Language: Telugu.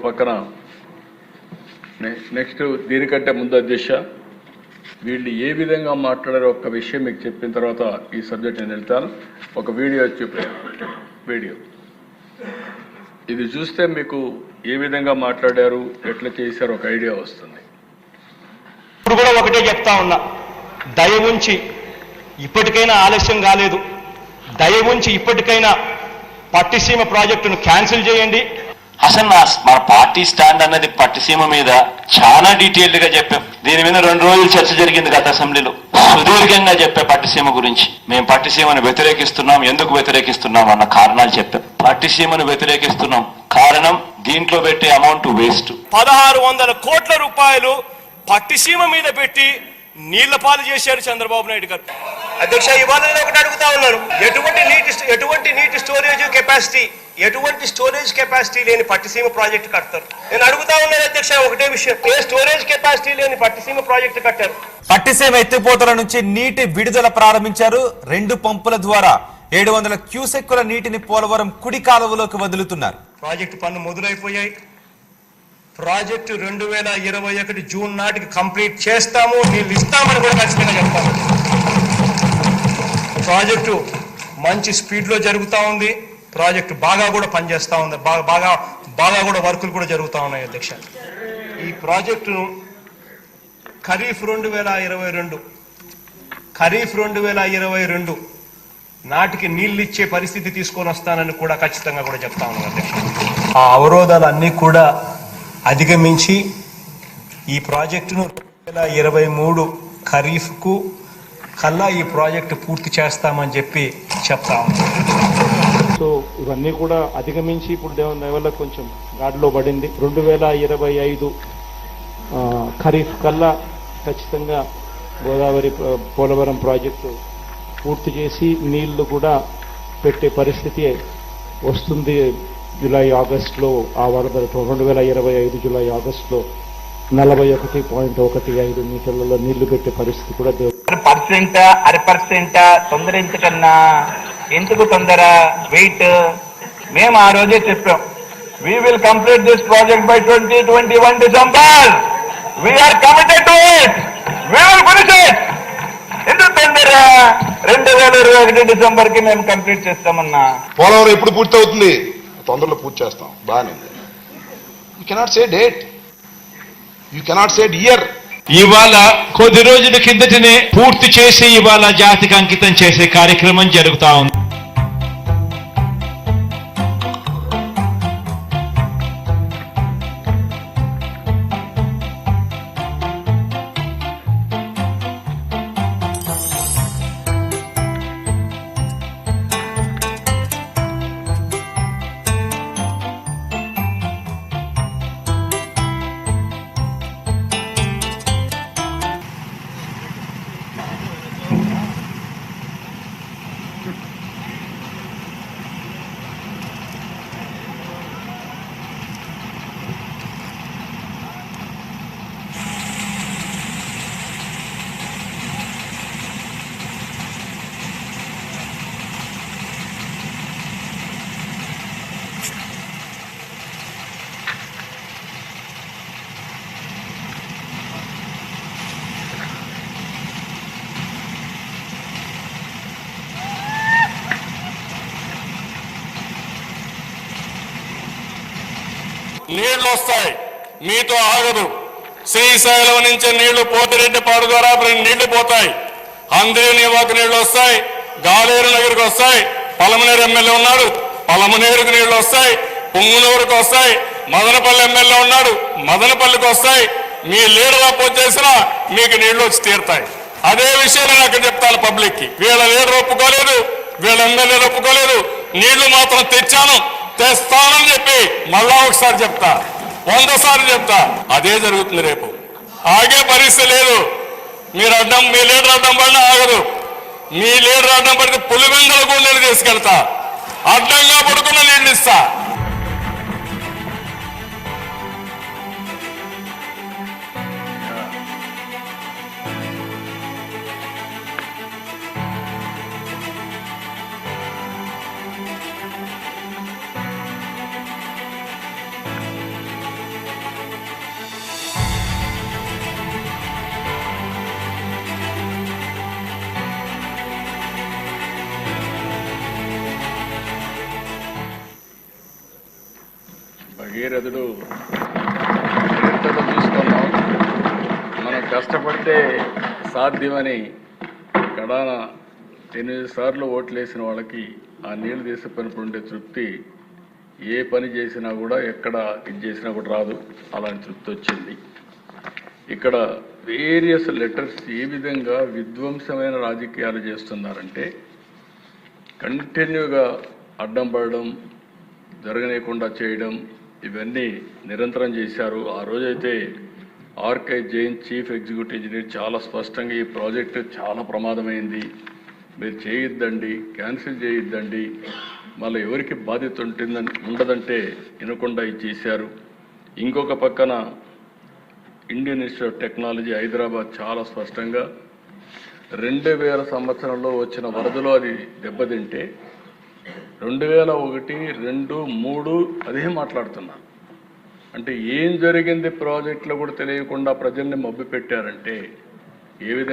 పక్కన నెక్స్ట్ దీనికంటే ముందు అధ్యక్ష వీళ్ళు ఏ విధంగా మాట్లాడారో ఒక విషయం మీకు చెప్పిన తర్వాత ఈ సబ్జెక్ట్ నేను వెళ్తాను. ఒక వీడియో వీడియో ఇది చూస్తే మీకు ఏ విధంగా మాట్లాడారు, ఎట్లా చేశారు ఒక ఐడియా వస్తుంది. ఇప్పుడు కూడా ఒకటే చెప్తా ఉన్నా, దయ ఉంచి ఇప్పటికైనా ఆలస్యం కాలేదు, దయ ఉంచి ఇప్పటికైనా పట్టిసీమ ప్రాజెక్టును క్యాన్సిల్ చేయండి. అసలు మన పార్టీ స్టాండ్ అన్నది పట్టిసీమ మీద చాలా డీటెయిల్డ్ గా చెప్పాం. దీని మీద 2 రోజులు చర్చ జరిగింది గత అసెంబ్లీలో, సుదీర్ఘంగా చెప్పే పట్టిసీమ గురించి. మేము పట్టిసీమను వ్యతిరేకిస్తున్నాం, ఎందుకు వ్యతిరేకిస్తున్నాం అన్న కారణాలు చెప్పాం. పట్టిసీమను వ్యతిరేకిస్తున్నాం కారణం దీంట్లో పెట్టే అమౌంట్ వేస్ట్. 1600 కోట్ల రూపాయలు పట్టిసీమ మీద పెట్టి నీళ్ల పాలు చేశారు చంద్రబాబు నాయుడు గారు. అధ్యక్ష, ఇవాళ నేను ఒకటి అడుగుతా ఉన్నాను, ఎటువంటి నీటి స్టోరేజ్ కెపాసిటీ లేని పట్టిసీమ ప్రాజెక్టు కడతారు? నేను అడుగుతా ఉన్నాను అధ్యక్ష ఒకటే విషయం, ఏ స్టోరేజ్ కెపాసిటీ లేని పట్టిసీమ ప్రాజెక్టు కట్టారు? పట్టిసీమ ఎత్తిపోతల నుంచి నీటి విడుదల ప్రారంభించారు. 2 పంపుల ద్వారా 700 క్యూసెక్కుల నీటిని పోలవరం కుడి కాలువలోకి వదులుతున్నారు. ప్రాజెక్టు పనులు మొదలైపోయాయి. ప్రాజెక్టు 2021 జూన్ నాటికి కంప్లీట్ చేస్తాము, నీళ్ళు ఇస్తామని కూడా ఖచ్చితంగా చెప్తాము. ప్రాజెక్టు మంచి స్పీడ్లో జరుగుతూ ఉంది. ప్రాజెక్టు బాగా కూడా పనిచేస్తూ ఉంది, బాగా కూడా వర్కులు కూడా జరుగుతూ ఉన్నాయి అధ్యక్ష. ఈ ప్రాజెక్టును ఖరీఫ్ 2022 నాటికి నీళ్ళు ఇచ్చే పరిస్థితి తీసుకొని వస్తానని కూడా ఖచ్చితంగా కూడా చెప్తా ఉన్నాను అధ్యక్ష. ఆ అవరోధాలన్నీ కూడా అధిగమించి ఈ ప్రాజెక్టును 2023 ఖరీఫ్కు కల్లా ఈ ప్రాజెక్టు పూర్తి చేస్తామని చెప్పి చెప్తా ఉన్నాం. సో ఇవన్నీ కూడా అధిగమించి ఇప్పుడు దేవుని వల్ల కొంచెం గాడిలో పడింది. 2025 ఖరీఫ్ కల్లా ఖచ్చితంగా గోదావరి పోలవరం ప్రాజెక్టు పూర్తి చేసి నీళ్లు కూడా పెట్టే పరిస్థితి వస్తుంది. జూలై ఆగస్టులో ఆ వరద 2025 జూలై ఆగస్టులో 41.15 మీటర్లలో నీళ్లు పెట్టే పరిస్థితి కూడా 1% తొందర ఎందుకన్నా, ఎందుకు తొందర, వెయిట్. మేము ఆ రోజే చెప్పాం, we will complete this project by 2021 December. We are committed to it. We will finish it. ఎందుకు తొందర? 2021 డిసెంబర్కి మేము కంప్లీట్ చేస్తామన్నా. పోలవరం ఎప్పుడు పూర్తి అవుతుంది? తొందరలో పూర్తి చేస్తాం. బాగానే. You cannot say date, you cannot say year. ఇవాళ కొద్ది రోజుల కిందటనే పూర్తి చేసి ఇవాళ జాతికి అంకితం చేసే కార్యక్రమం జరుగుతా ఉంది. నీళ్లు వస్తాయి, మీతో ఆగదు. శ్రీశైలం నుంచి నీళ్లు పోతిరెడ్డిపాడు ద్వారా నీళ్లు పోతాయి. అంద్రేనివాకు నీళ్లు వస్తాయి, గాలేరు నగర్కి వస్తాయి. పలమనేరు ఎమ్మెల్యే ఉన్నాడు, పలమనేరుకు నీళ్లు వస్తాయి. పుంగునూరుకు వస్తాయి. మదనపల్లి ఎమ్మెల్యే ఉన్నాడు, మదనపల్లికి వస్తాయి. మీ లీడర్ అపోజ్ చేసినా మీకు నీళ్లు వచ్చి తీరుతాయి. అదే విషయం నేను అక్కడ చెప్తాను పబ్లిక్కి. వీళ్ళ లీడర్ ఒప్పుకోలేదు, వీళ్ళ ఎమ్మెల్యేలు ఒప్పుకోలేదు. నీళ్లు మాత్రం తెచ్చాను, తెస్తానని చెప్పి మళ్ళా ఒకసారి చెప్తా, 100 సార్లు చెప్తా. అదే జరుగుతుంది రేపు. ఆగే పరిస్థితి లేదు. మీ లీడర్ అడ్డం పడినా ఆగదు. మీ లీడర్ అడ్డం పడితే పులివెందుల గుండెలు తీసుకెళ్తా, అడ్డంగా పడుకున్న నీళ్ళు ఇస్తా. భగీరథుడు తీసుకున్నాం, మనం కష్టపడితే సాధ్యమని కడాన 8 సార్లు ఓట్లు వేసిన వాళ్ళకి ఆ నీళ్లు తీసిపోయినప్పుడు ఉండే తృప్తి ఏ పని చేసినా కూడా ఎక్కడ ఇది చేసినా కూడా రాదు. అలాంటి తృప్తి వచ్చింది. ఇక్కడ వేరియస్ లెటర్స్ ఏ విధంగా విధ్వంసమైన రాజకీయాలు చేస్తున్నారంటే కంటిన్యూగా అడ్డం పడడం, జరగనీయకుండా చేయడం, ఇవన్నీ నిరంతరం చేశారు. ఆ రోజైతే RK Jain chief executive engineer చాలా స్పష్టంగా ఈ ప్రాజెక్టు చాలా ప్రమాదమైంది, మీరు చేయొద్దండి, క్యాన్సిల్ చేయొద్దండి, మళ్ళీ ఎవరికి బాధ్యత ఉండదంటే వినకుండా ఇది చేశారు. ఇంకొక పక్కన Indian institute of technology Hyderabad చాలా స్పష్టంగా 2000 సంవత్సరంలో వచ్చిన వరదలో అది దెబ్బతింటే 2001, 2, 3 అదే మాట్లాడుతున్నా. అంటే ఏం జరిగింది ప్రాజెక్టులో కూడా తెలియకుండా ప్రజల్ని మభ్య పెట్టారంటే ఏ విధంగా